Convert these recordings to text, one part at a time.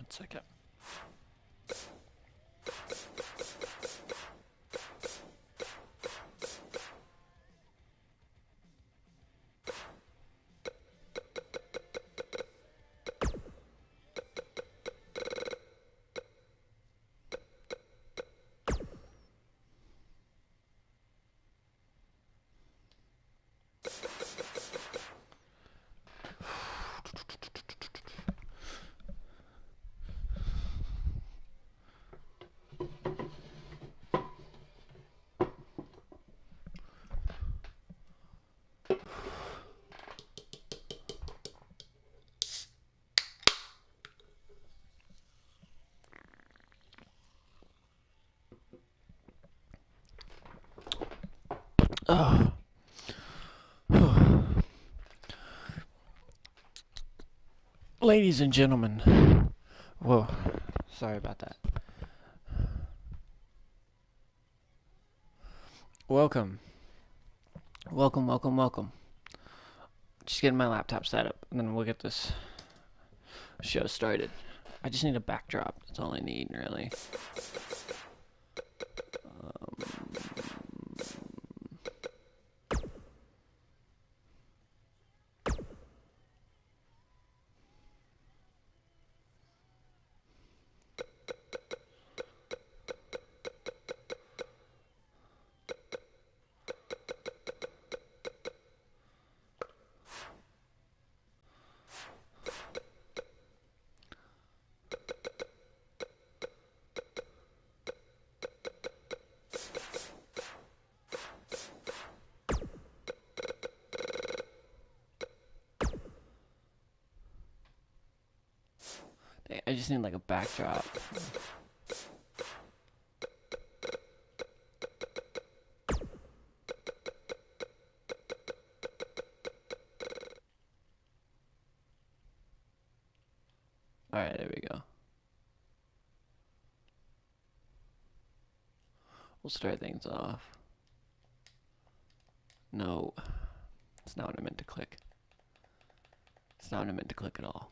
second. Oh. Ladies and gentlemen. Whoa. Sorry about that. Welcome. Welcome. Just getting my laptop set up, and then we'll get this show started. I just need a backdrop. That's all I need, really. I just need like a backdrop. Alright, there we go. We'll start things off. No. It's not what I meant to click. It's not what I meant to click at all.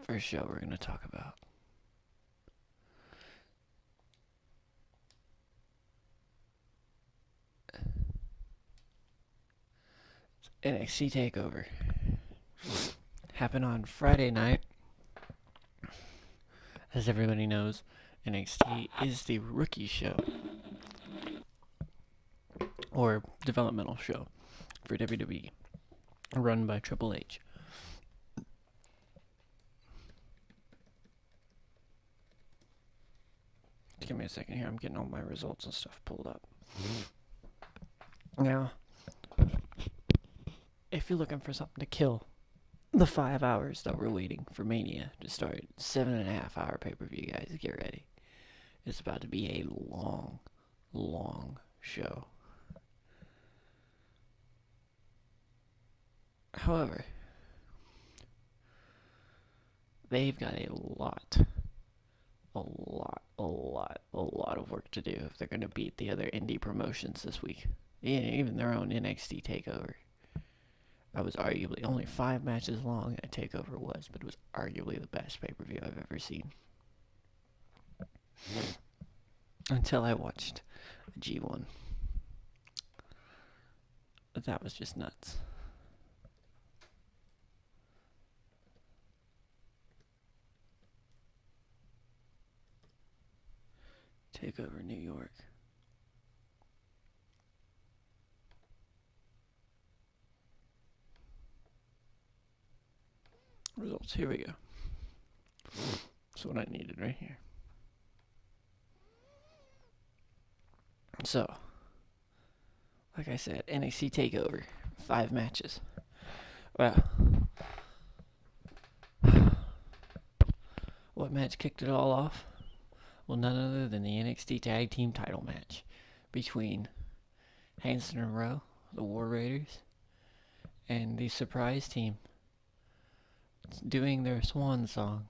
First show we're going to talk about. NXT TakeOver. Happened on Friday night. As everybody knows, NXT is the rookie show. Or developmental show for WWE. Run by Triple H. Give me a second here. I'm getting all my results and stuff pulled up. Now, if you're looking for something to kill the 5 hours that we're waiting for Mania to start, 7.5 hour pay-per-view, guys, get ready. It's about to be a long show. However, they've got a lot of work to do if they're going to beat the other indie promotions this week. Yeah, even their own NXT TakeOver. That was arguably only 5 matches long at TakeOver was, but it was arguably the best pay-per-view I've ever seen. Until I watched G1. But that was just nuts. TakeOver New York. Results, here we go. That's what I needed right here. So, like I said, NXT TakeOver, 5 matches. Well, what match kicked it all off? Well, none other than the NXT Tag Team title match between Hanson and Rowe, the War Raiders, and the surprise team, doing their swan song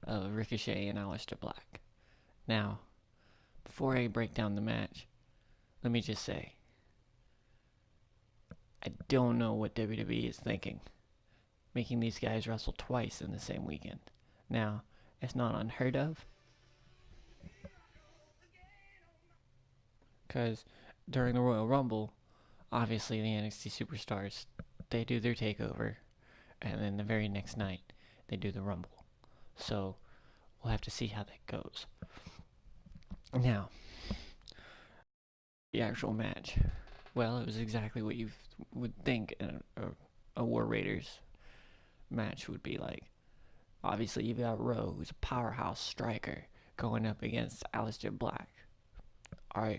of Ricochet and Aleister Black. Now, before I break down the match, let me just say, I don't know what WWE is thinking, making these guys wrestle twice in the same weekend. Now, it's not unheard of, because during the Royal Rumble, obviously the NXT superstars, they do their takeover, and then the very next night, they do the Rumble. So, we'll have to see how that goes. Now, the actual match. Well, it was exactly what you would think a War Raiders match would be like. Obviously, you've got Rowe, who's a powerhouse striker, going up against Aleister Black, our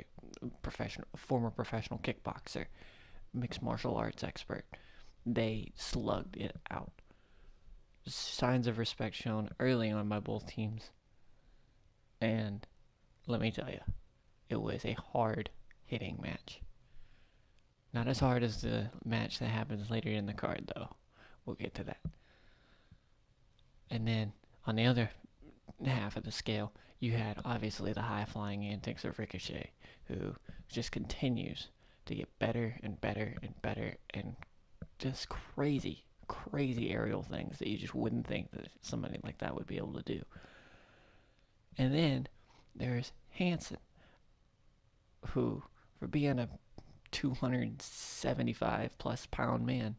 former professional kickboxer, mixed martial arts expert. They slugged it out. Signs of respect shown early on by both teams. And let me tell you, it was a hard hitting match. Not as hard as the match that happens later in the card, though. We'll get to that. And then on the other half of the scale, you had obviously the high flying antics of Ricochet, who just continues to get better and better and better, and just crazy, crazy aerial things that you just wouldn't think that somebody like that would be able to do. And then there's Hanson, who, for being a 275 plus pound man,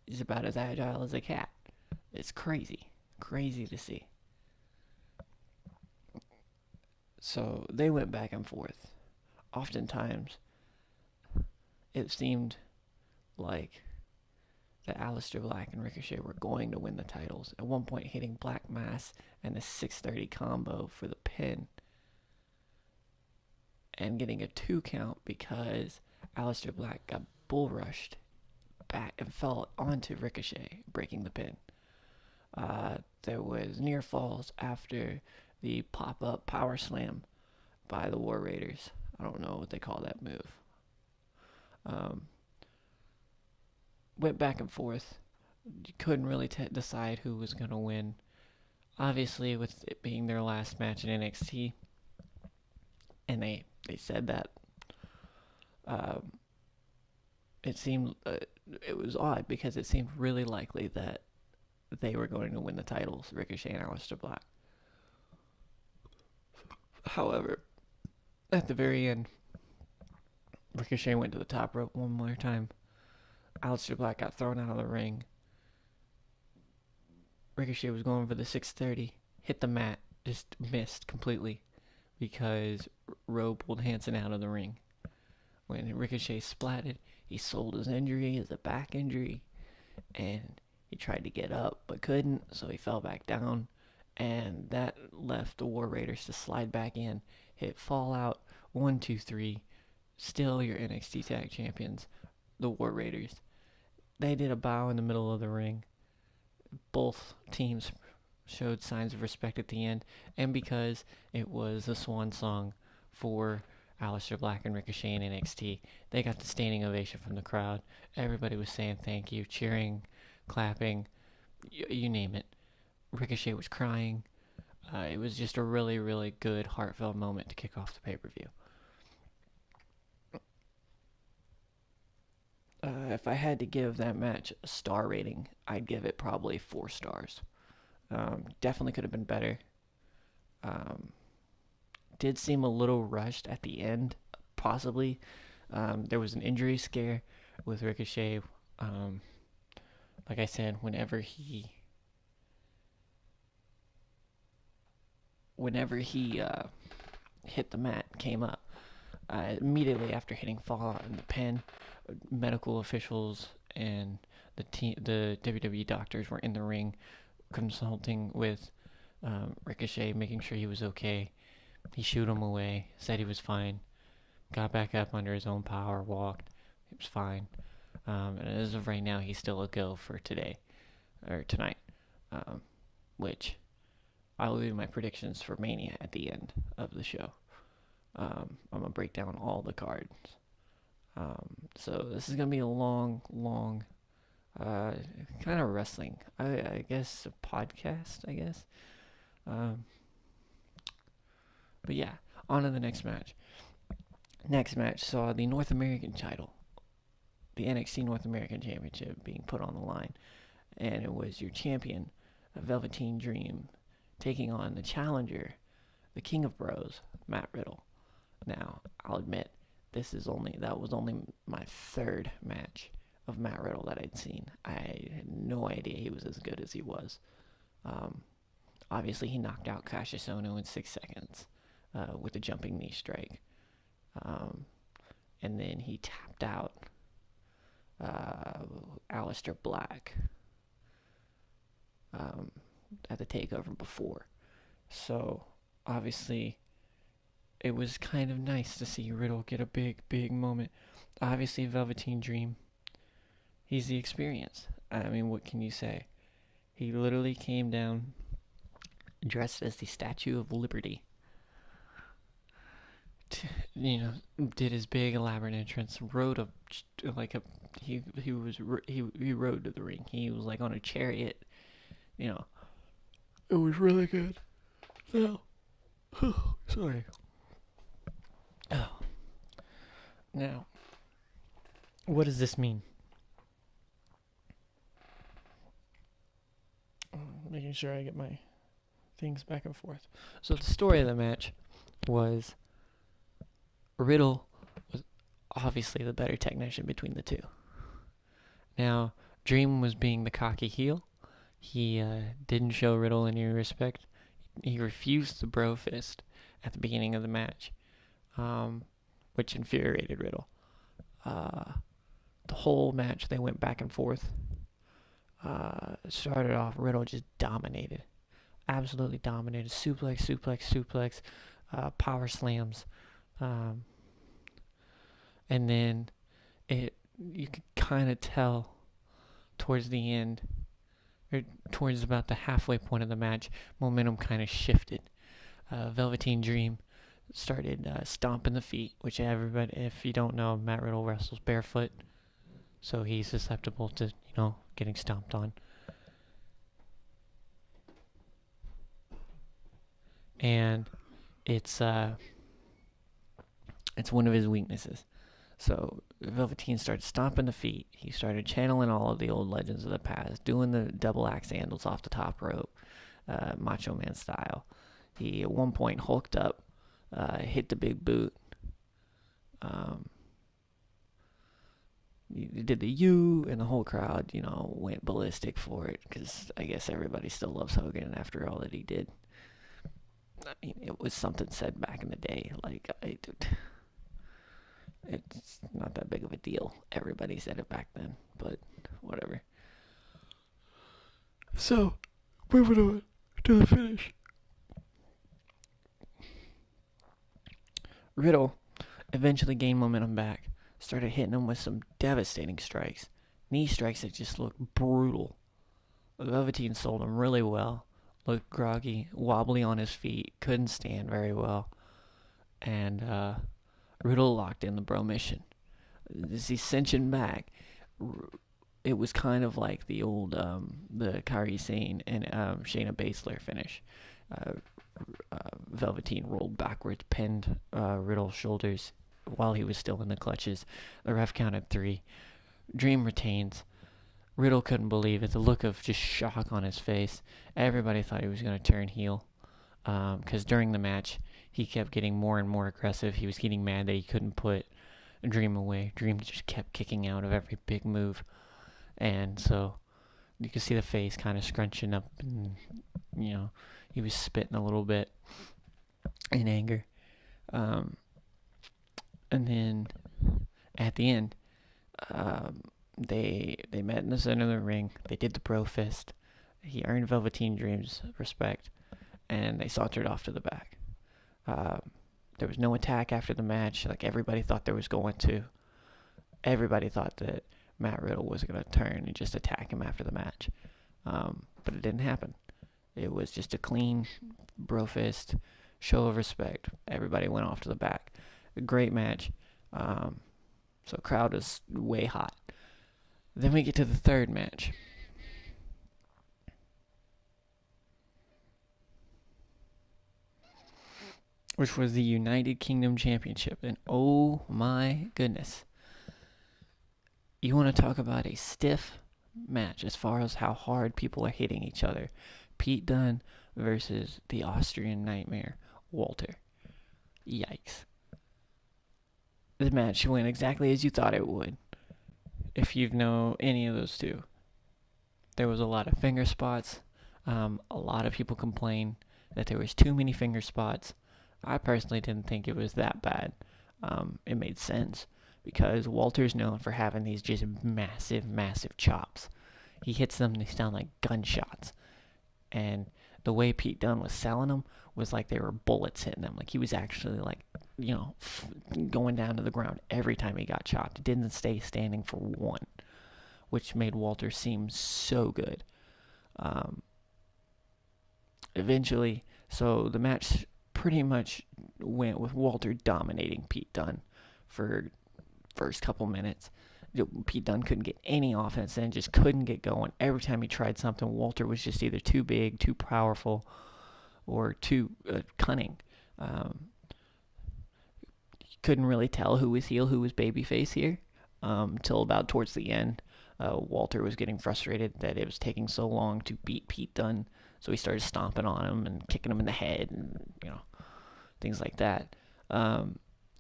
is about as agile as a cat. It's crazy. Crazy to see. So they went back and forth. Oftentimes, it seemed like that Aleister Black and Ricochet were going to win the titles. At one point, hitting Black Mass and the 630 combo for the pin, and getting a 2 count because Aleister Black got bull rushed back and fell onto Ricochet, breaking the pin. There was near falls after the pop-up power slam by the War Raiders. I don't know what they call that move. Went back and forth. You couldn't really decide who was going to win. Obviously, with it being their last match in NXT, and they said that, it seemed it was odd because it seemed really likely that they were going to win the titles, Ricochet and Aleister Black. However, at the very end, Ricochet went to the top rope one more time. Aleister Black got thrown out of the ring. Ricochet was going for the 630, hit the mat, just missed completely because Rowe pulled Hanson out of the ring. When Ricochet splatted, he sold his injury as a back injury, and he tried to get up but couldn't, so he fell back down, and that left the War Raiders to slide back in, hit Fallout 1, 2, 3, still your NXT Tag Champions, the War Raiders. They did a bow in the middle of the ring. Both teams showed signs of respect at the end, and because it was a swan song for Aleister Black and Ricochet in NXT, they got the standing ovation from the crowd. Everybody was saying thank you, cheering, clapping, you name it. Ricochet was crying. It was just a really, really good, heartfelt moment to kick off the pay-per-view. If I had to give that match a star rating, I'd give it probably 4 stars. Definitely could have been better. Um, did seem a little rushed at the end, possibly. There was an injury scare with Ricochet. Like I said, whenever he hit the mat, came up immediately after hitting Fallout in the pin. Medical officials and the WWE doctors were in the ring consulting with Ricochet, making sure he was okay. He shooed him away, said he was fine, got back up under his own power, walked. He was fine. And as of right now, he's still a go for today, or tonight, which I will do my predictions for Mania at the end of the show. I'm going to break down all the cards. So this is going to be a long, long Uh, kind of wrestling. I guess a podcast. I guess. Um, but yeah, on to the next match. Next match saw the North American title, the NXT North American Championship, being put on the line, and it was your champion, Velveteen Dream, taking on the challenger, the King of Bros, Matt Riddle. Now, I'll admit, that was only my third match of Matt Riddle that I'd seen. I had no idea he was as good as he was. Um, Obviously, he knocked out Cassius Ohno in 6 seconds with a jumping knee strike. Um, and then he tapped out Aleister Black um, at the takeover before. So, obviously, it was kind of nice to see Riddle get a big moment. Obviously, Velveteen Dream, he's the experience. I mean, what can you say? He literally came down dressed as the Statue of Liberty. Did his big elaborate entrance, rode he rode to the ring. He was like on a chariot. You know, it was really good. Now, sorry. Oh, now, what does this mean? Making sure I get my things back and forth. So the story of the match was Riddle was obviously the better technician between the two. Now, Dream was being the cocky heel. He didn't show Riddle any respect. He refused the bro fist at the beginning of the match, which infuriated Riddle. The whole match, they went back and forth. Started off, Riddle just dominated. Absolutely dominated. Suplex, power slams. And then you could kind of tell towards the end, or towards about the halfway point of the match, momentum kind of shifted. Velveteen Dream started stomping the feet, which everybody, if you don't know, Matt Riddle wrestles barefoot, so he's susceptible to, getting stomped on. And it's one of his weaknesses. So Velveteen started stomping the feet. He started channeling all of the old legends of the past, doing the double axe handles off the top rope, Macho Man style. He at one point hulked up, hit the big boot. He did the U, and the whole crowd, went ballistic for it, because I guess everybody still loves Hogan after all that he did. I mean, it was something said back in the day, it's not that big of a deal. Everybody said it back then, but whatever. So, moving on to the finish. Riddle eventually gained momentum back, started hitting him with some devastating strikes. Knee strikes that just looked brutal. Velveteen sold him really well. Looked groggy, wobbly on his feet, couldn't stand very well. And Riddle locked in the bro mission. As he cinching back, it was kind of like the old the Kairi Sane and Shayna Baszler finish. Velveteen rolled backwards, pinned Riddle's shoulders while he was still in the clutches. The ref counted 3. Dream retains. Riddle couldn't believe it. The look of just shock on his face. Everybody thought he was going to turn heel. Because during the match, he kept getting more and more aggressive. He was getting mad that he couldn't put Dream away. Dream just kept kicking out of every big move. And so you could see the face kind of scrunching up. And, he was spitting a little bit in anger. And then at the end, they met in the center of the ring. They did the bro fist. He earned Velveteen Dream's respect, and they sauntered off to the back. There was no attack after the match, like everybody thought there was going to. Everybody thought that Matt Riddle was going to turn and just attack him after the match, but it didn't happen. It was just a clean bro fist, show of respect. Everybody went off to the back. A great match. So crowd was way hot. Then we get to the third match, which was the United Kingdom Championship. And oh my goodness. You want to talk about a stiff match as far as how hard people are hitting each other. Pete Dunne versus the Austrian Nightmare, Walter. Yikes. The match went exactly as you thought it would. If you know any of those two, there was a lot of finger spots. A lot of people complained that there was too many finger spots. I personally didn't think it was that bad. It made sense because Walter's known for having these just massive, massive chops. He hits them, they sound like gunshots. And the way Pete Dunne was selling them was like they were bullets hitting him. Like he was actually like, going down to the ground every time he got chopped. It didn't stay standing for one, which made Walter seem so good. Eventually, so the match pretty much went with Walter dominating Pete Dunne for first couple minutes. Pete Dunne couldn't get any offense and just couldn't get going. Every time he tried something, Walter was just either too big, too powerful, or too cunning. Couldn't really tell who was heel, who was babyface here, till about towards the end. Walter was getting frustrated that it was taking so long to beat Pete Dunne, so he started stomping on him and kicking him in the head and, things like that.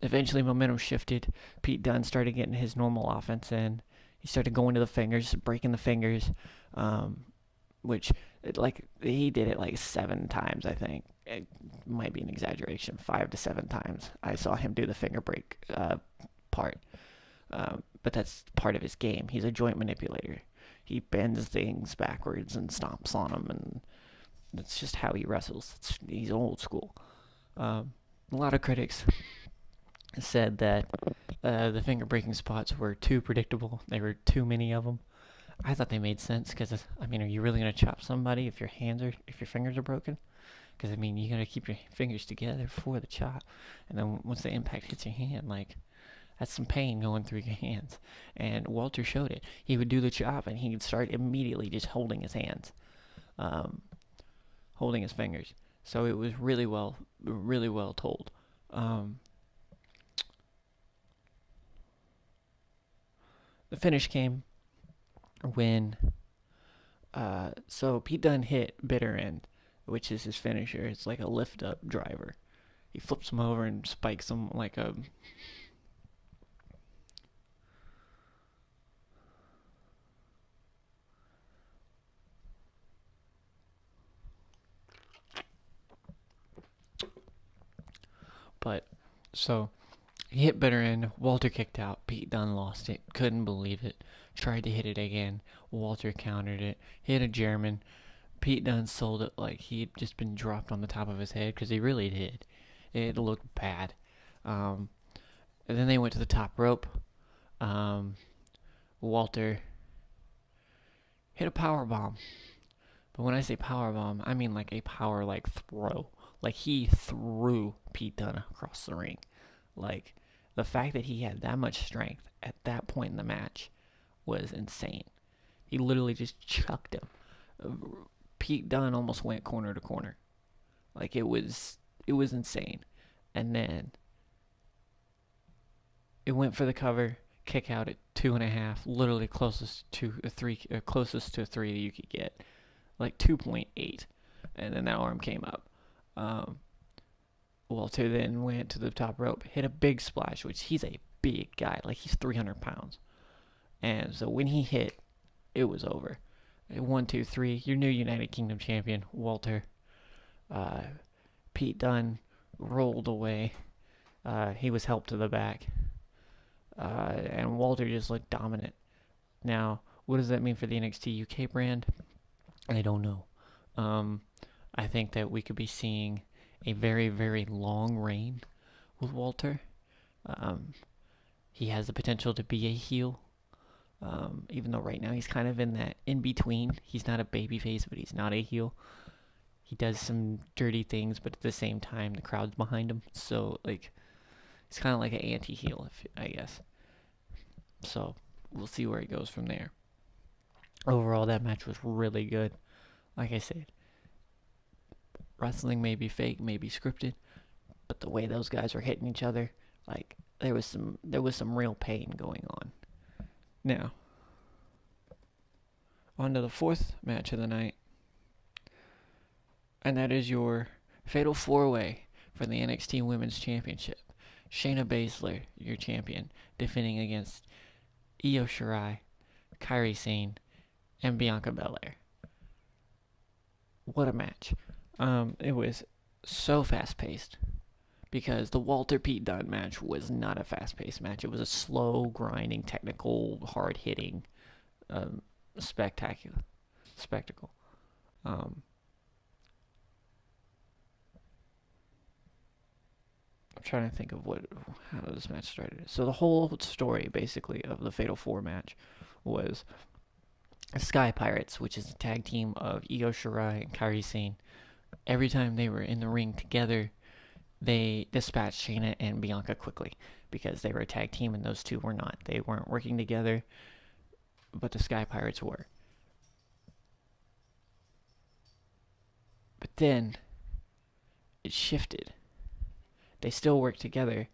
Eventually, momentum shifted. Pete Dunne started getting his normal offense in. He started going to the fingers, breaking the fingers, which, he did it like 7 times, I think. It might be an exaggeration, 5 to 7 times. I saw him do the finger break part. But that's part of his game. He's a joint manipulator. He bends things backwards and stomps on them, and that's just how he wrestles. He's old school. A lot of critics said that the finger breaking spots were too predictable. There were too many of them. I thought they made sense because, are you really going to chop somebody if your fingers are broken? Because, you got to keep your fingers together for the chop. And then once the impact hits your hand, that's some pain going through your hands. And Walter showed it. He would do the chop and he would start immediately just holding his hands. Holding his fingers. So it was really well told. The finish came when so Pete Dunne hit bitter end, which is his finisher. It's like a lift up driver. He flips him over and spikes him like a but so he hit bitter end. Walter kicked out. Pete Dunne lost it. Couldn't believe it. Tried to hit it again. Walter countered it. Hit a German. Pete Dunne sold it like he'd just been dropped on the top of his head, because he really did. It looked bad. And then they went to the top rope. Walter hit a power bomb. But when I say power bomb, I mean like a power throw. Like he threw Pete Dunne across the ring. Like the fact that he had that much strength at that point in the match was insane. He literally just chucked him. Pete Dunne almost went corner to corner. Like it was insane. And then it went for the cover, kick out at 2.5, literally closest to a 3 that you could get. Like 2.8. And then that arm came up. Walter then went to the top rope, hit a big splash, which he's a big guy. Like he's 300 pounds. And so when he hit, it was over. 1, 2, 3. Your new United Kingdom champion, Walter. Pete Dunne rolled away. He was helped to the back. And Walter just looked dominant. Now, what does that mean for the NXT UK brand? I don't know. I think that we could be seeing a very, very long reign with Walter. He has the potential to be a heel. Even though right now he's kind of in that in-between. He's not a babyface, but he's not a heel. He does some dirty things, but at the same time, the crowd's behind him. So, he's kind of like an anti-heel, I guess. So, we'll see where he goes from there. Overall, that match was really good. Like I said, wrestling may be fake, may be scripted, but the way those guys were hitting each other, like there was some real pain going on. Now, on to the fourth match of the night, and that is your Fatal 4-Way for the NXT Women's Championship. Shayna Baszler, your champion, defending against Io Shirai, Kairi Sane, and Bianca Belair. What a match. It was so fast paced because the Walter Pete Dunne match was not a fast paced match. It was a slow, grinding, technical, hard hitting um, spectacular spectacle. Um, I'm trying to think of how this match started. So the whole story, basically, of the Fatal 4 match was Sky Pirates, which is a tag team of Io Shirai and Kairi Sane. Every time they were in the ring together, they dispatched Shayna and Bianca quickly because they were a tag team and those two were not. They weren't working together, but the Sky Pirates were. But then it shifted. They still worked together,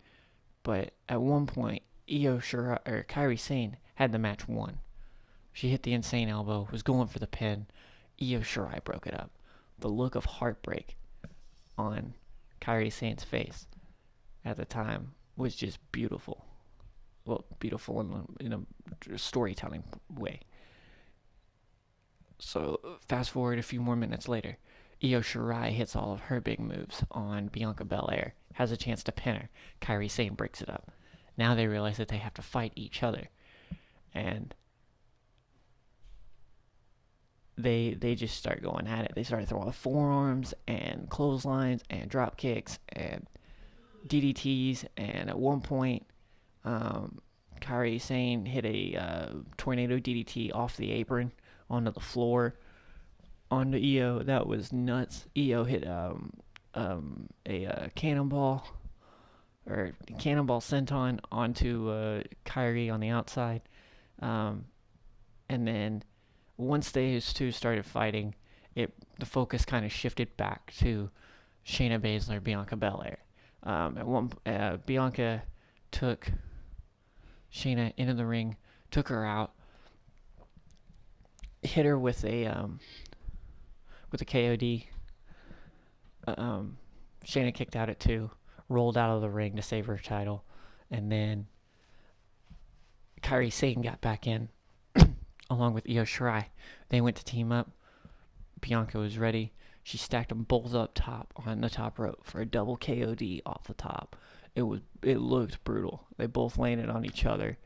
but at one point, Io Shirai or Kairi Sane had the match won. She hit the insane elbow, was going for the pin. Io Shirai broke it up. The look of heartbreak on Kairi Sane's face at the time was just beautiful. Well, beautiful in a storytelling way. So fast forward a few more minutes later, Io Shirai hits all of her big moves on Bianca Belair, has a chance to pin her. Kairi Sane breaks it up. Now they realize that they have to fight each other, and they just start going at it. They start throwing forearms and clotheslines and drop kicks and DDTs. And at one point, Kairi Sane hit a tornado DDT off the apron onto the floor onto Io. That was nuts. Io hit a cannonball or cannonball senton onto Kairi on the outside. Um, and then once these two started fighting, the focus kind of shifted back to Shayna Baszler, Bianca Belair. Bianca took Shayna into the ring, took her out, hit her with a KOD. Shayna kicked out at 2, rolled out of the ring to save her title, and then Kairi Sane got back in along with Io Shirai. They went to team up. Bianca was ready. She stacked them both up top on the top rope for a double KOD off the top. It looked brutal. They both landed on each other,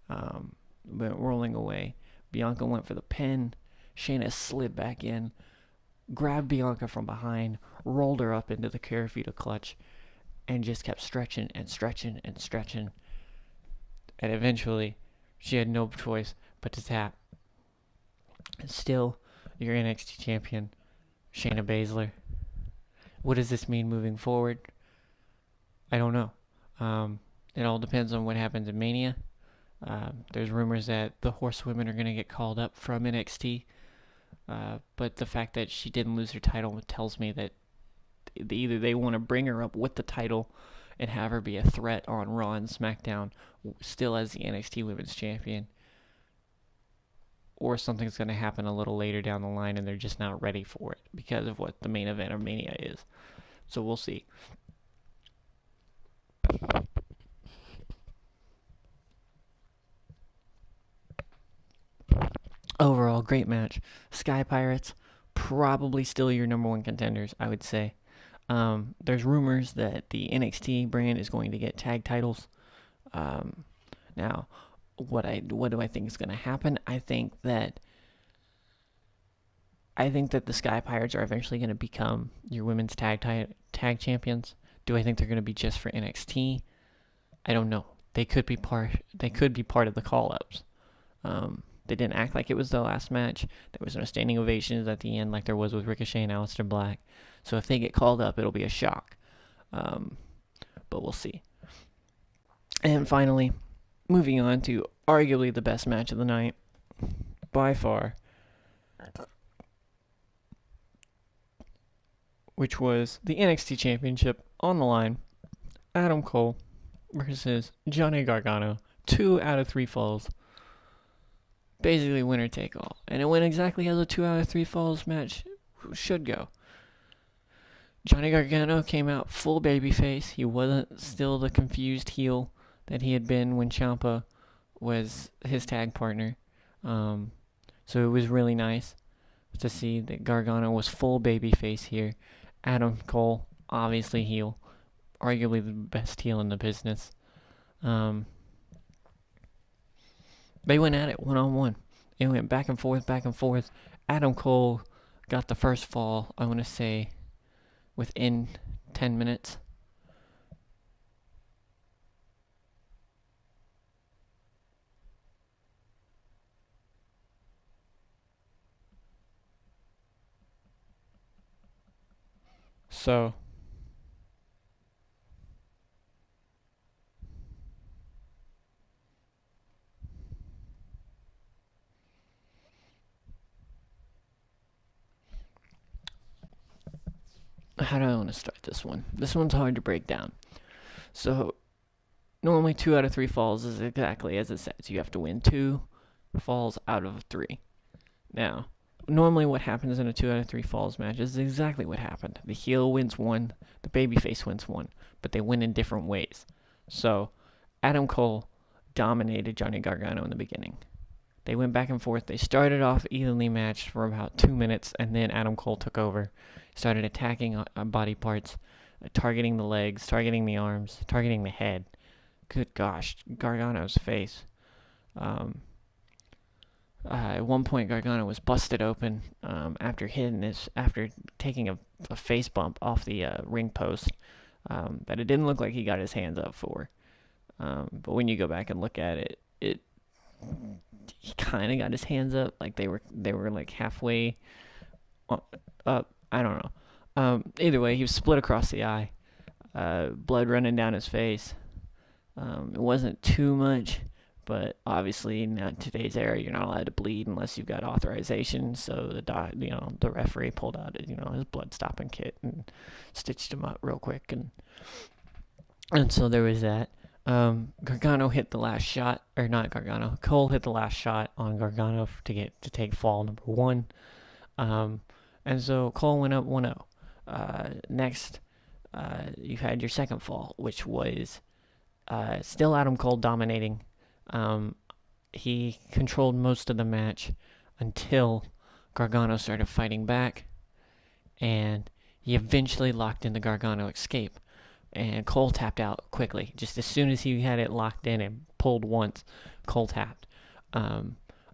went rolling away. Bianca went for the pin. Shayna slid back in, grabbed Bianca from behind, rolled her up into the Carafita clutch, and just kept stretching and stretching and stretching. And eventually, she had no choice but to tap. And still, your NXT champion, Shayna Baszler. What does this mean moving forward? I don't know. It all depends on what happens in Mania. There's rumors that the Horsewomen are going to get called up from NXT. But the fact that she didn't lose her title tells me that either they want to bring her up with the title and have her be a threat on Raw and SmackDown still as the NXT Women's Champion, or something's going to happen a little later down the line and they're just not ready for it because of what the main event of Mania is. So we'll see. Overall, great match. Sky Pirates, probably still your number one contenders, I would say. There's rumors that the NXT brand is going to get tag titles. Now, what do I think is going to happen? I think that the Sky Pirates are eventually going to become your women's tag champions. Do I think they're going to be just for NXT? I don't know. They could be part. They could be part of the call-ups. They didn't act like it was the last match. There was no standing ovations at the end like there was with Ricochet and Aleister Black. So if they get called up, it'll be a shock. But we'll see. And finally, moving on to arguably the best match of the night, by far, which was the NXT Championship on the line. Adam Cole versus Johnny Gargano. 2 out of 3 falls. Basically winner take all. And it went exactly as a 2 out of 3 falls match should go. Johnny Gargano came out full babyface. He wasn't still the confused heel that he had been when Ciampa was his tag partner. So it was really nice to see that Gargano was full babyface here. Adam Cole, obviously heel. Arguably the best heel in the business. They went at it one-on-one. It went back and forth, back and forth. Adam Cole got the first fall, I want to say, within 10 minutes. So, how do I want to start this one? This one's hard to break down. So, normally 2 out of 3 falls is exactly as it says. You have to win 2 falls out of 3. Now, normally what happens in a 2 out of 3 falls match is exactly what happened. The heel wins 1, the babyface wins 1, but they win in different ways. So, Adam Cole dominated Johnny Gargano in the beginning. They went back and forth. They started off evenly matched for about 2 minutes, and then Adam Cole took over. Started attacking body parts, targeting the legs, targeting the arms, targeting the head. Good gosh, Gargano's face. At one point, Gargano was busted open after taking a face bump off the ring post that it didn't look like he got his hands up for. But when you go back and look at it, he kind of got his hands up, like they were like halfway up. I don't know. Either way, he was split across the eye, blood running down his face. It wasn't too much. But obviously, in today's era, you're not allowed to bleed unless you've got authorization. So the referee pulled out his blood stopping kit and stitched him up real quick, and so there was that. Gargano hit the last shot, or not Gargano. Cole hit the last shot on Gargano to take fall number 1, and so Cole went up 1-0. Next, you had your second fall, which was still Adam Cole dominating. He controlled most of the match until Gargano started fighting back, and he eventually locked in the Gargano escape, and Cole tapped out quickly. Just as soon as he had it locked in and pulled once, Cole tapped.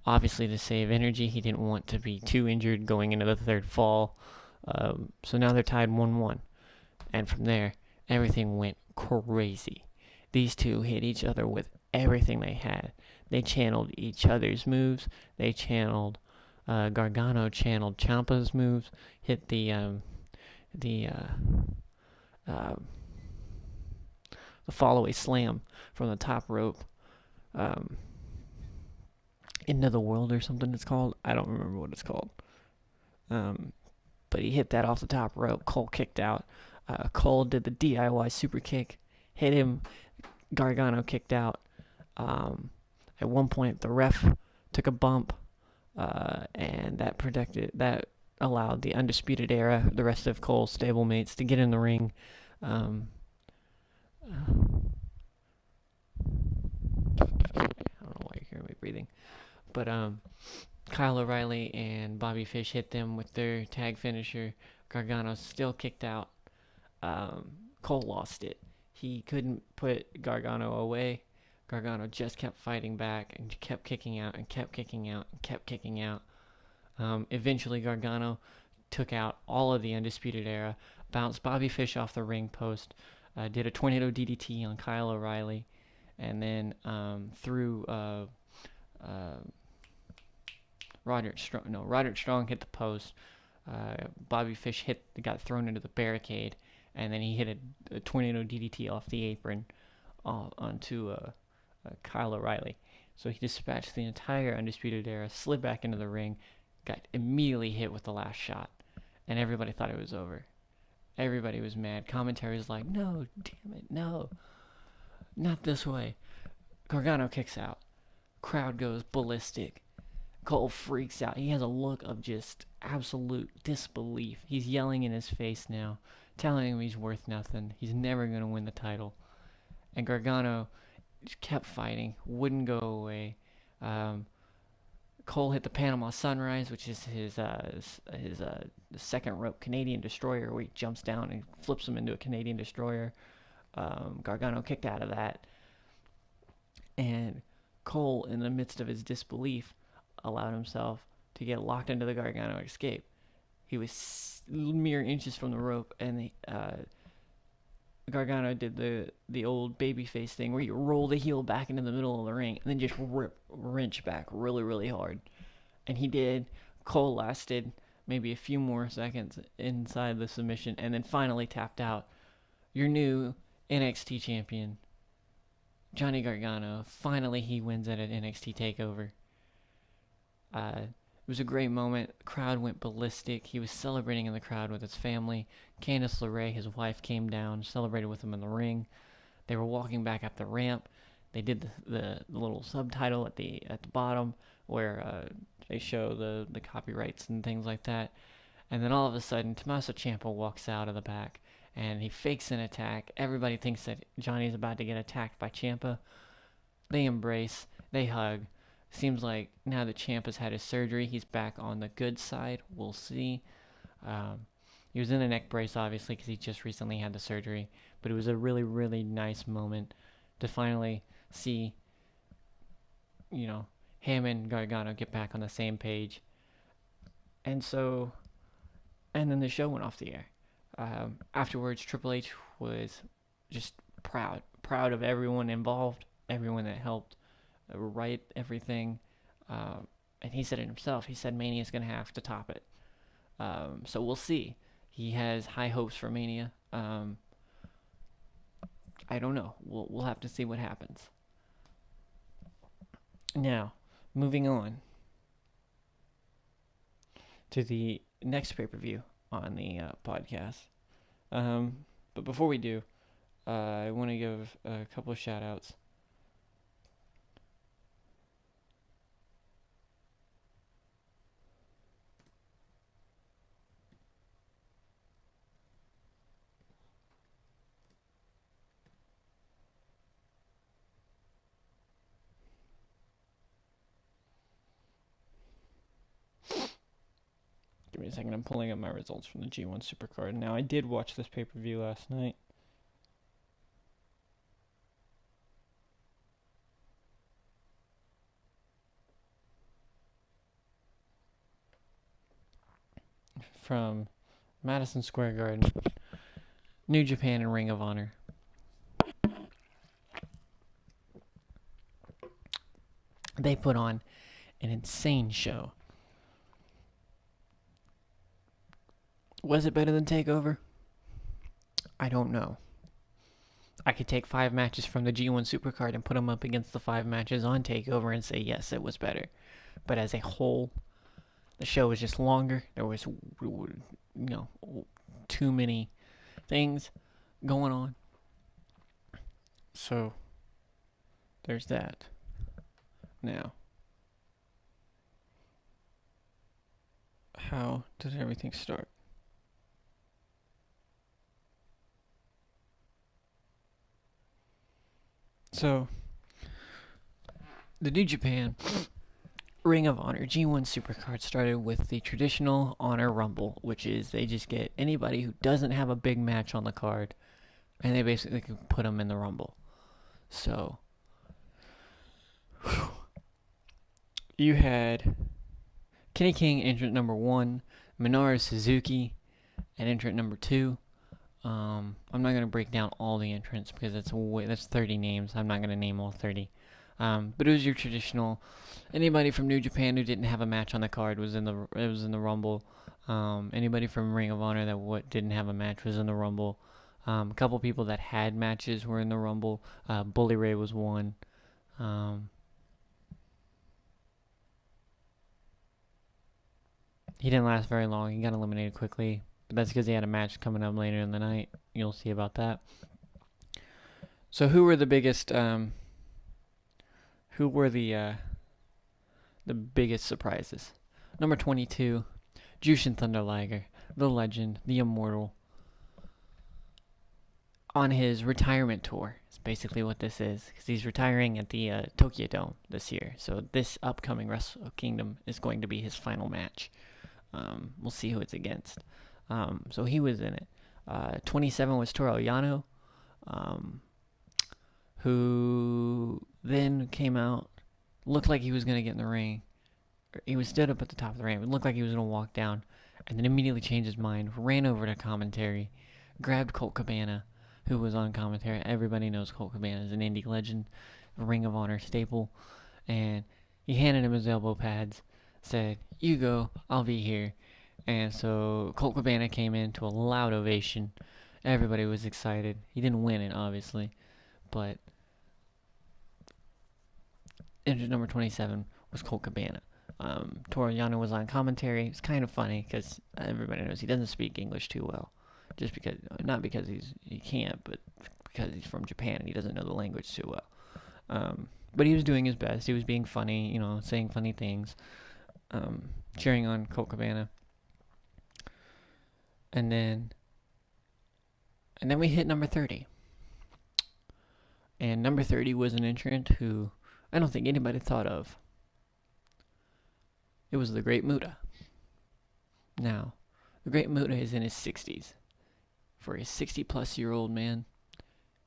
Obviously, to save energy, he didn't want to be too injured going into the third fall, so now they're tied 1-1, and from there, everything went crazy. These two hit each other with everything they had. They channeled each other's moves. They channeled Gargano channeled Ciampa's moves. Hit the fall-away slam from the top rope into the world or something it's called. I don't remember what it's called. But he hit that off the top rope. Cole kicked out. Cole did the DIY super kick. Hit him. Gargano kicked out. At one point, the ref took a bump, and that allowed the Undisputed Era, the rest of Cole's stablemates, to get in the ring. I don't know why you're hearing me breathing, but Kyle O'Reilly and Bobby Fish hit them with their tag finisher. Gargano still kicked out. Cole lost it. He couldn't put Gargano away. Gargano just kept fighting back and kept kicking out and kept kicking out and kept kicking out. Eventually, Gargano took out all of the Undisputed Era, bounced Bobby Fish off the ring post, did a tornado DDT on Kyle O'Reilly, and then threw Roderick Strong. No, Roderick Strong hit the post. Bobby Fish got thrown into the barricade, and then he hit a tornado DDT off the apron onto Kyle O'Reilly. So he dispatched the entire Undisputed Era, slid back into the ring, got immediately hit with the last shot, and everybody thought it was over. Everybody was mad. Commentary was like, no, damn it, no, not this way. Gargano kicks out. Crowd goes ballistic. Cole freaks out. He has a look of just absolute disbelief. He's yelling in his face now, telling him he's worth nothing. He's never going to win the title. And Gargano just kept fighting, wouldn't go away. Cole hit the Panama Sunrise, which is his second rope Canadian Destroyer, where he jumps down and flips him into a Canadian Destroyer. Gargano kicked out of that. And Cole, in the midst of his disbelief, allowed himself to get locked into the Gargano escape. He was mere inches from the rope, and Gargano did the old babyface thing where you roll the heel back into the middle of the ring and then just wrench back really, really hard. And he did. Cole lasted maybe a few more seconds inside the submission and then finally tapped out. Your new NXT champion, Johnny Gargano. Finally, he wins at an NXT TakeOver. It was a great moment. The crowd went ballistic. He was celebrating in the crowd with his family. Candice LeRae, his wife, came down, celebrated with him in the ring. They were walking back up the ramp. They did the little subtitle at the bottom where they show the copyrights and things like that. And then all of a sudden, Tommaso Ciampa walks out of the back, and he fakes an attack. Everybody thinks that Johnny's about to get attacked by Ciampa. They embrace. They hug. Seems like now that Ciampa's had his surgery, he's back on the good side. We'll see. He was in a neck brace, obviously, because he just recently had the surgery. But it was a really, really nice moment to finally see, him and Gargano get back on the same page. And then the show went off the air. Afterwards, Triple H was just proud of everyone involved, everyone that helped write everything. And he said it himself. He said Mania is going to have to top it. So we'll see. He has high hopes for Mania. I don't know. We'll have to see what happens. Now, moving on to the next pay-per-view on the podcast. But before we do, I want to give a couple of shout-outs. Give me a second, I'm pulling up my results from the G1 Supercard. Now, I did watch this pay-per-view last night. From Madison Square Garden, New Japan and Ring of Honor. They put on an insane show. Was it better than TakeOver? I don't know. I could take 5 matches from the G1 Supercard and put them up against the 5 matches on TakeOver and say, yes, it was better. But as a whole, the show was just longer. There was, too many things going on. So, there's that. Now, how did everything start? So, the New Japan Ring of Honor G1 Supercard started with the traditional Honor Rumble, which is they just get anybody who doesn't have a big match on the card, and they basically can put them in the Rumble. So, you had Kenny King, entrant number 1, Minoru Suzuki, and entrant number 2. I'm not going to break down all the entrants because that's 30 names. I'm not going to name all 30. But it was your traditional. Anybody from New Japan who didn't have a match on the card was in the Rumble. Anybody from Ring of Honor that didn't have a match was in the Rumble. A couple people that had matches were in the Rumble. Bully Ray was one. He didn't last very long. He got eliminated quickly. But that's because he had a match coming up later in the night. You'll see about that. So who were the biggest? Who were the biggest surprises? Number 22, Jushin Thunder Liger, the legend, the immortal, on his retirement tour. Is basically what this is, because he's retiring at the Tokyo Dome this year. So this upcoming Wrestle Kingdom is going to be his final match. We'll see who it's against. So he was in it. 27 was Toru Yano, who then came out, looked like he was going to get in the ring. He was stood up at the top of the ring. It looked like he was going to walk down, and then immediately changed his mind, ran over to commentary, grabbed Colt Cabana, who was on commentary. Everybody knows Colt Cabana is an indie legend, a Ring of Honor staple, and he handed him his elbow pads, said, "You go, I'll be here." And so Colt Cabana came in to a loud ovation. Everybody was excited. He didn't win it, obviously, but entrance number 27 was Colt Cabana. Toru Yano was on commentary. It's kind of funny because everybody knows he doesn't speak English too well. Just because, not because he can't, but because he's from Japan and he doesn't know the language too well. But he was doing his best. He was being funny, saying funny things, cheering on Colt Cabana. And then we hit number 30. And number 30 was an entrant who I don't think anybody thought of. It was the Great Muta. Now, the Great Muta is in his 60s. For a 60-plus-year-old man,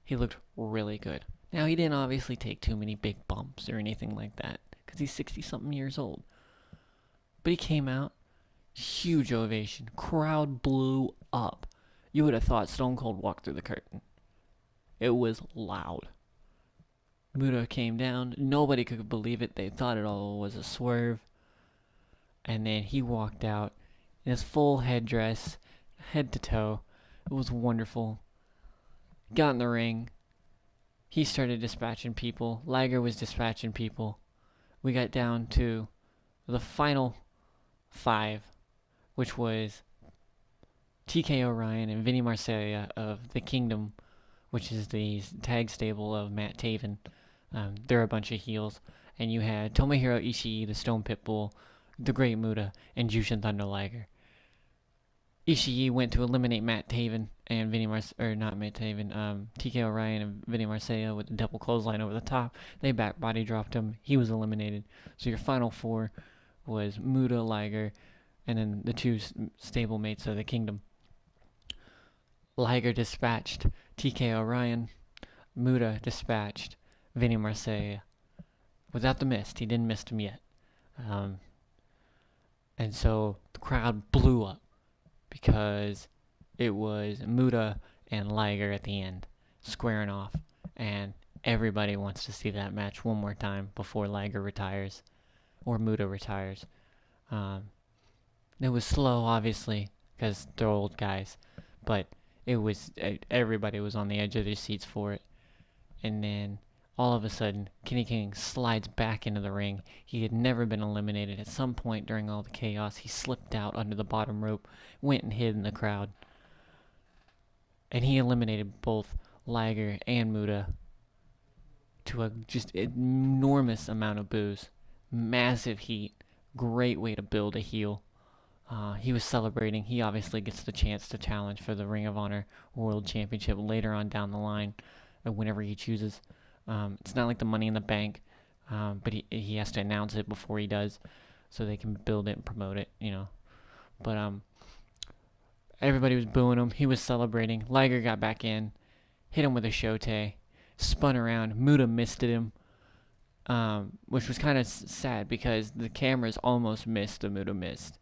he looked really good. Now, he didn't obviously take too many big bumps or anything like that, because he's 60-something years old. But he came out, huge ovation, crowd blew up. You would have thought Stone Cold walked through the curtain. It was loud. Muta came down, nobody could believe it, they thought it all was a swerve. And then he walked out in his full headdress, head to toe. It was wonderful. Got in the ring. He started dispatching people. Liger was dispatching people. We got down to the final 5, which was TK O'Ryan and Vinny Marseglia of the Kingdom, which is the tag stable of Matt Taven. They're a bunch of heels. And you had Tomohiro Ishii, the Stone Pitbull, the Great Muta, and Jushin Thunder Liger. Ishii went to eliminate Matt Taven and TK O'Ryan and Vinny Marseglia with a double clothesline over the top. They back body dropped him. He was eliminated. So your final 4 was Muta, Liger, and then the 2 stablemates of the Kingdom. Liger dispatched TK O'Ryan. Muta dispatched Vinny Marseglia. Without the mist. He didn't miss him yet. And so the crowd blew up because it was Muta and Liger at the end, squaring off. And everybody wants to see that match one more time before Liger retires or Muta retires. It was slow, obviously, because they're old guys. But everybody was on the edge of their seats for it. And then all of a sudden, Kenny King slides back into the ring. He had never been eliminated. At some point during all the chaos, he slipped out under the bottom rope, went and hid in the crowd. And he eliminated both Liger and Muta to a just enormous amount of boos. Massive heat. Great way to build a heel. He was celebrating. He obviously gets the chance to challenge for the Ring of Honor World Championship later on down the line, whenever he chooses. It's not like the Money in the Bank, but he has to announce it before he does, so they can build it and promote it, But everybody was booing him. He was celebrating. Liger got back in, hit him with a shote, spun around. Muta missed him, which was kind of sad because the cameras almost missed the Muta missed.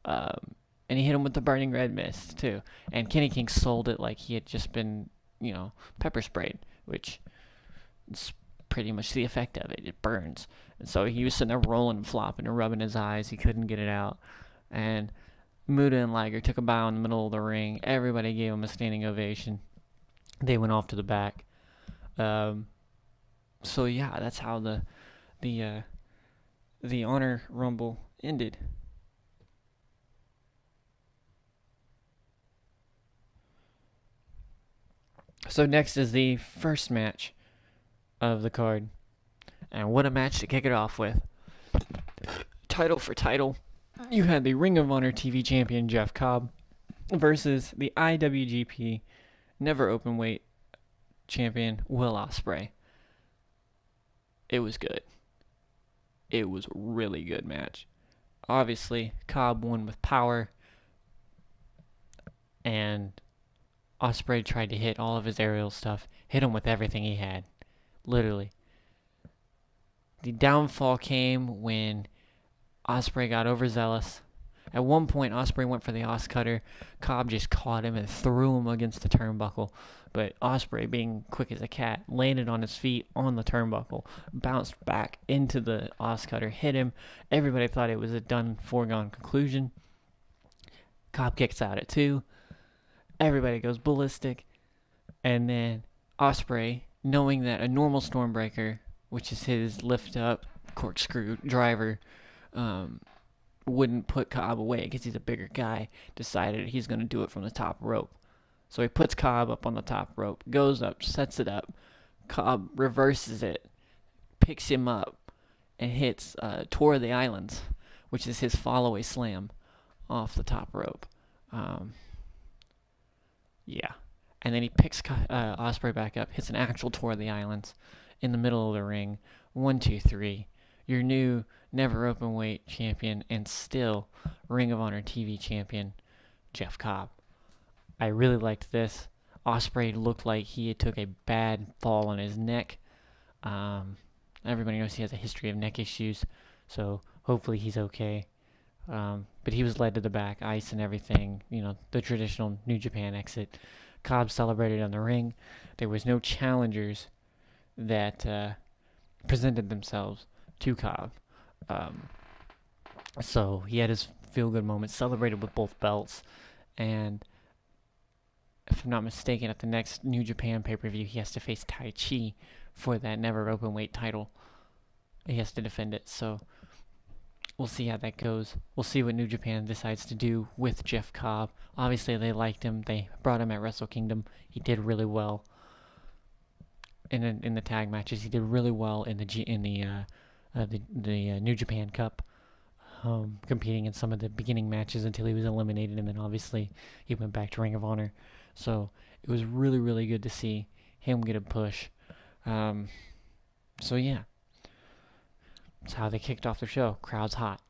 And he hit him with the Burning Red mist, too. And Kenny King sold it like he had just been, pepper sprayed, which it's pretty much the effect of it. It burns. And so he was sitting there rolling and flopping and rubbing his eyes. He couldn't get it out. And Muta and Liger took a bow in the middle of the ring. Everybody gave him a standing ovation. They went off to the back. So yeah, that's how the Honor Rumble ended. So next is the first match of the card. And what a match to kick it off with. Title for title, you had the Ring of Honor TV champion Jeff Cobb versus the IWGP Never Openweight champion Will Ospreay. It was good. It was a really good match. Obviously, Cobb won with power, and Ospreay tried to hit all of his aerial stuff, hit him with everything he had, literally. The downfall came when Ospreay got overzealous. At one point, Ospreay went for the Os Cutter. Cobb just caught him and threw him against the turnbuckle. But Ospreay, being quick as a cat, landed on his feet on the turnbuckle, bounced back into the Os Cutter, hit him. Everybody thought it was a done, foregone conclusion. Cobb kicks out at 2. Everybody goes ballistic. And then Ospreay, knowing that a normal Stormbreaker, which is his lift-up corkscrew driver, wouldn't put Cobb away because he's a bigger guy, decided he's going to do it from the top rope. So he puts Cobb up on the top rope, goes up, sets it up. Cobb reverses it, picks him up, and hits Tour of the Islands, which is his follow-away slam off the top rope. Yeah. And then he picks Ospreay back up, hits an actual Tour of the Islands in the middle of the ring. 1, 2, 3. Your new Never Openweight champion and still Ring of Honor TV champion, Jeff Cobb. I really liked this. Ospreay looked like he took a bad fall on his neck. Everybody knows he has a history of neck issues, so hopefully he's okay. But he was led to the back, ice and everything, the traditional New Japan exit. Cobb celebrated on the ring. There was no challengers that presented themselves to Cobb. So he had his feel-good moment, celebrated with both belts, and if I'm not mistaken, at the next New Japan pay-per-view, he has to face Tai Chi for that Never Openweight title. He has to defend it, so we'll see how that goes. We'll see what New Japan decides to do with Jeff Cobb. Obviously, they liked him. They brought him at Wrestle Kingdom. He did really well in the tag matches. He did really well in the New Japan Cup, competing in some of the beginning matches until he was eliminated, and then obviously he went back to Ring of Honor. So it was really, really good to see him get a push. So yeah, that's how they kicked off the show. Crowd's hot.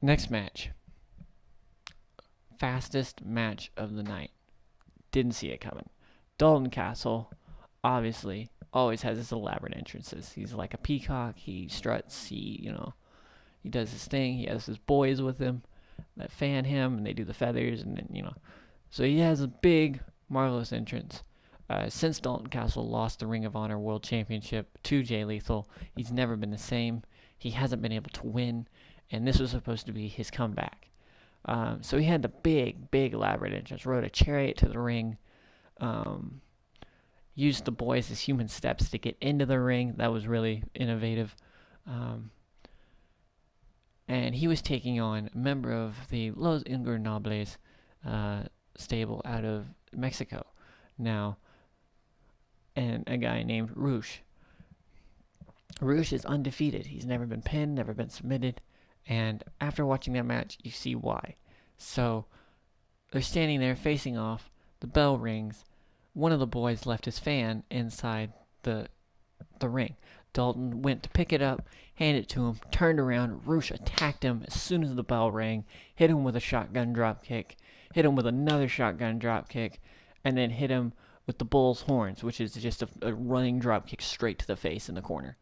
Next match. Fastest match of the night. Didn't see it coming. Dalton Castle, obviously, always has his elaborate entrances. He's like a peacock. He struts. He does his thing. He has his boys with him that fan him, and they do the feathers, and then, So he has a big, marvelous entrance. Since Dalton Castle lost the Ring of Honor World Championship to Jay Lethal, he's never been the same. He hasn't been able to win, and this was supposed to be his comeback. So he had the big, big, elaborate entrance. Rode a chariot to the ring. Used the boys as human steps to get into the ring. That was really innovative. And he was taking on a member of the Los Ingobernables stable out of Mexico now, and a guy named Rush. Rush is undefeated. He's never been pinned, never been submitted, and after watching that match, you see why. So they're standing there facing off. The bell rings. One of the boys left his fan inside the ring. Dalton went to pick it up, handed it to him, turned around. Rush attacked him as soon as the bell rang, hit him with a shotgun drop kick, hit him with another shotgun drop kick, and then hit him with the bull's horns, which is just a running drop kick straight to the face in the corner.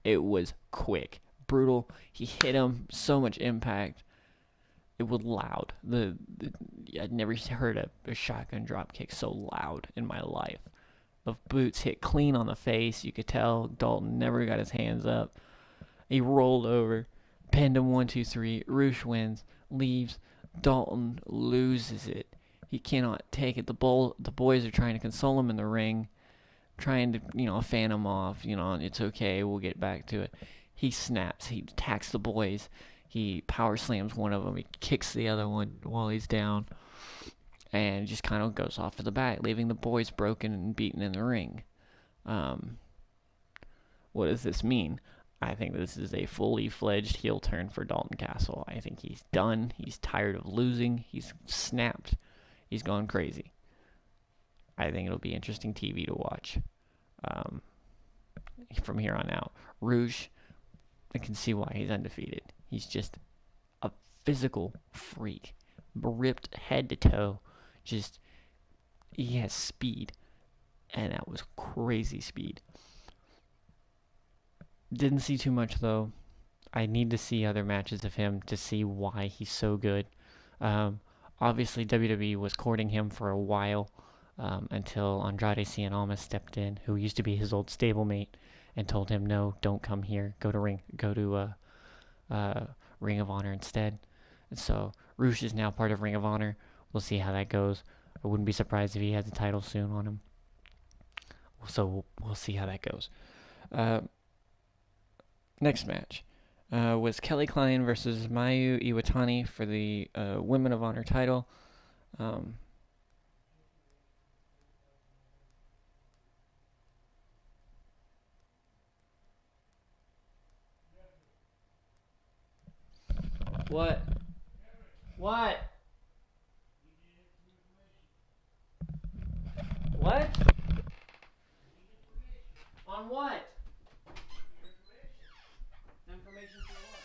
It was quick, brutal. He hit him, so much impact. It was loud. I'd never heard a shotgun drop kick so loud in my life. The boots hit clean on the face. You could tell Dalton never got his hands up. He rolled over, pinned him 1, 2, 3. Rush wins, leaves. Dalton loses it. He cannot take it. The boys are trying to console him in the ring, trying to, fan him off. It's okay. We'll get back to it. He snaps. He attacks the boys. He power slams one of them. He kicks the other one while he's down. and just kind of goes off to the back, leaving the boys broken and beaten in the ring. Um, what does this mean? I think this is a fully fledged heel turn for Dalton Castle. I think he's done. He's tired of losing. He's snapped. He's gone crazy. I think it'll be interesting TV to watch um, from here on out. Rouge, I can see why he's undefeated. He's just a physical freak, ripped head to toe. Just he has speed, and that was crazy speed. Didn't see too much though. I need to see other matches of him to see why he's so good. Um, Obviously, WWE was courting him for a while until Andrade Cien Almas stepped in, who used to be his old stablemate, and told him, "No, don't come here. Go to Ring of Honor instead." And so Roosh is now part of Ring of Honor. We'll see how that goes. I wouldn't be surprised if he has a title soon on him. So we'll see how that goes. Uh, Next match was Kelly Klein versus Mayu Iwatani for the Women of Honor title. Um, what? What? What? On what? Information for what?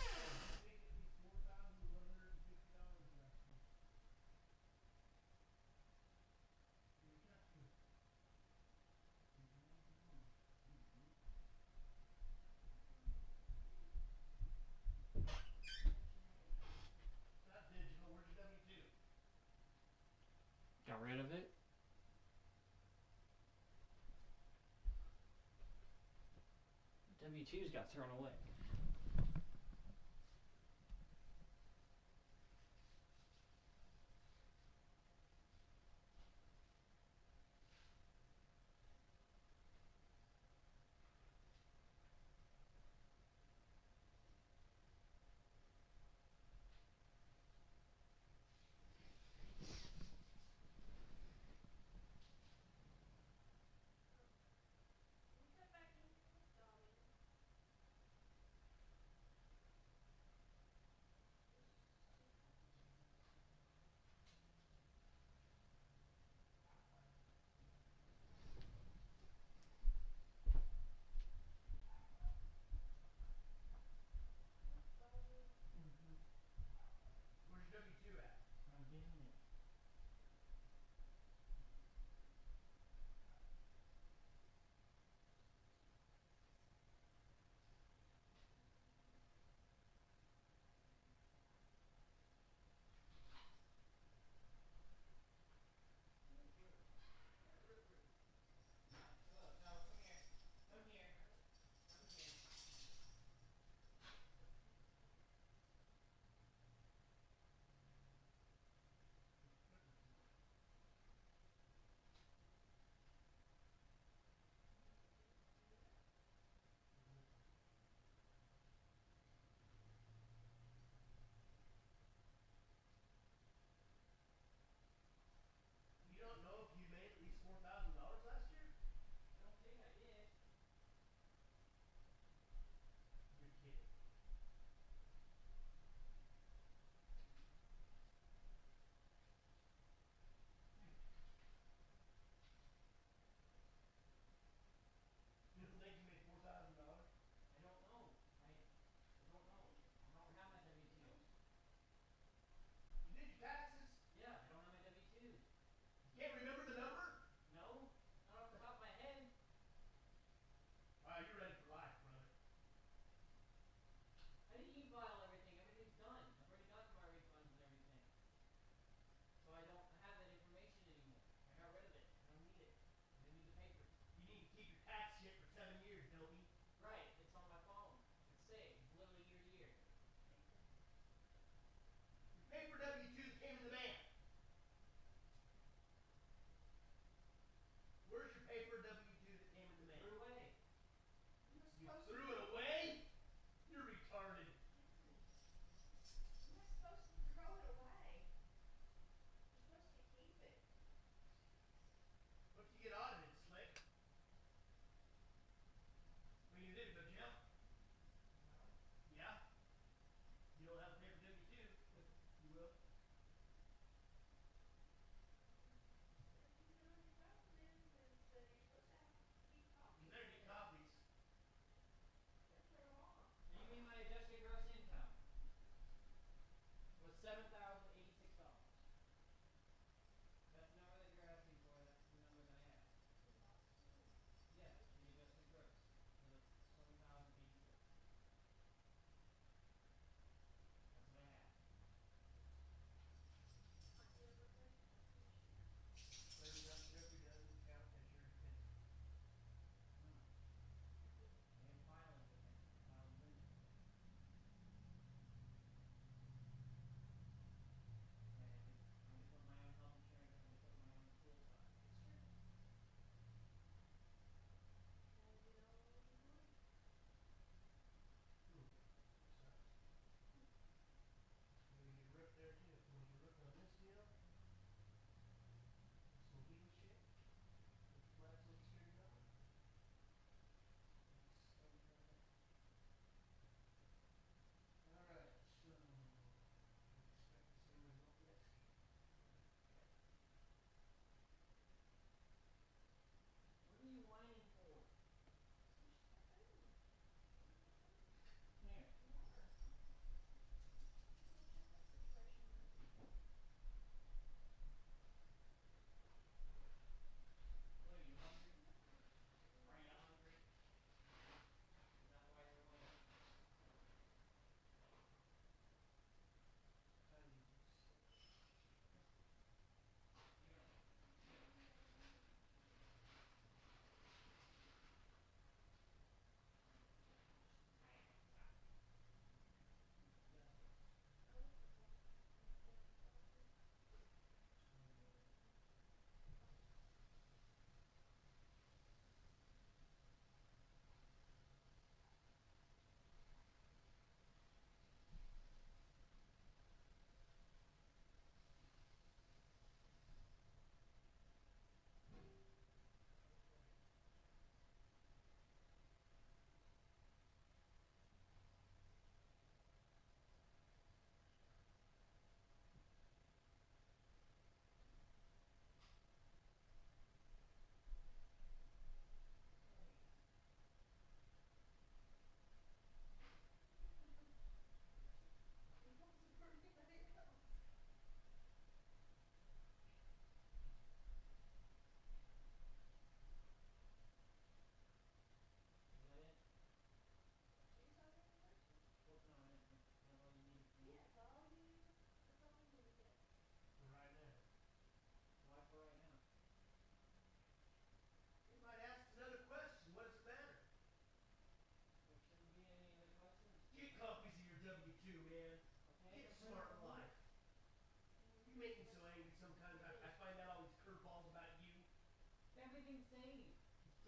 Got rid of it? W2's got thrown away.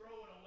throw it